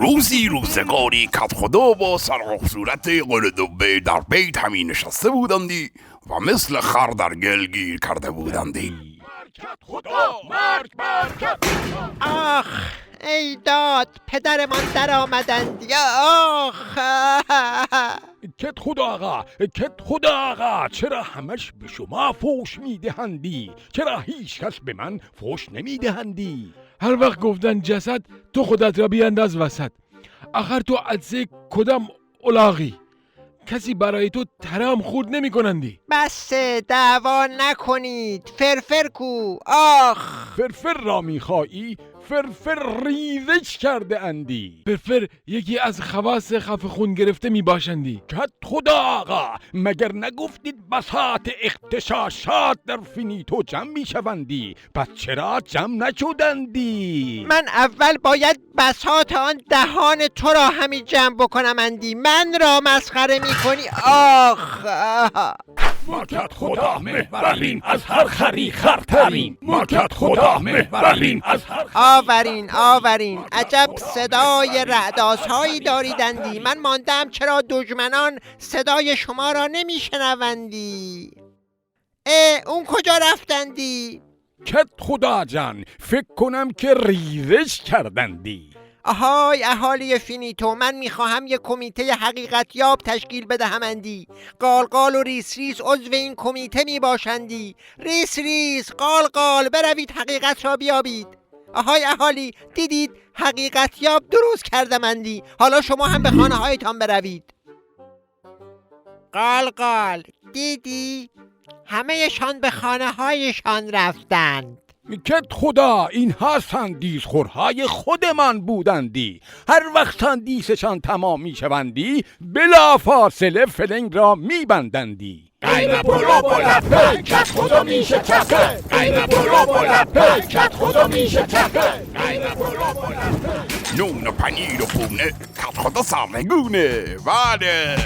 روزی روزگاری کدخدا با سرخ صورت قلدبه در بیت همی نشسته بودندی و مثل خر در گل گیر کرده بودندی. آخ ای داد پدرمان در آمدند. آخ کدخدا آقا چرا همش به شما فوش میدهندی؟ چرا هیچ کس به من فوش نمیدهندی؟ هر وقت گفتن جسد تو خودت را بیانداز وسط. آخر تو عدسه کدام الاغی؟ کسی برای تو ترام خورد نمی کنندی؟ بس دعوا نکنید. فرفر کو. آخ فرفر را میخوایی؟ فرفر ریزش کرده اندی. فرفر یکی از خواص خفه خون گرفته می باشندی. کدخدا آقا مگر نگفتید بساط اغتشاشات در فینیتو جمع می شوندی؟ پس چرا جمع نشدندی؟ من اول باید بساط آن دهان تو را همی جمع بکنم اندی. من را مسخره می کنی؟ آخ ما کدخدا محوریم از هر خری خرتریم. ما کدخدا محوریم از هر آورین عجب صدای رعدآسایی داریدندی. من ماندم چرا دشمنان صدای شما را نمیشنوندی؟ اون کجا رفتندی؟ کدخدا جان فکر کنم که ریزش کردندی. آهای اهالی فینیتو، من میخواهم یک کمیته حقیقت یاب تشکیل بدهمندی. قالقال و ریس ریس عضو این کمیته میباشندی. ریس ریس قالقال بروید حقیقت را بیابید. آهای اهالی دیدید حقیقت یاب درست کردمندی. حالا شما هم به خانه هایتان بروید. قالقال دیدی همه شان به خانه هایشان رفتند. کدخدا اینها سندیسخورهای خودمان بودندی. هر وقت سندیسشان تمام می شوندی بلا فاصله فلنگ را می بندندی. غیر پلو بلپه کدخدا میشه چپه. غیر پلو بلپه کدخدا میشه چپه. غیر پلو بلپه نون و پنیر و پونه کدخدا سرنگونه. بله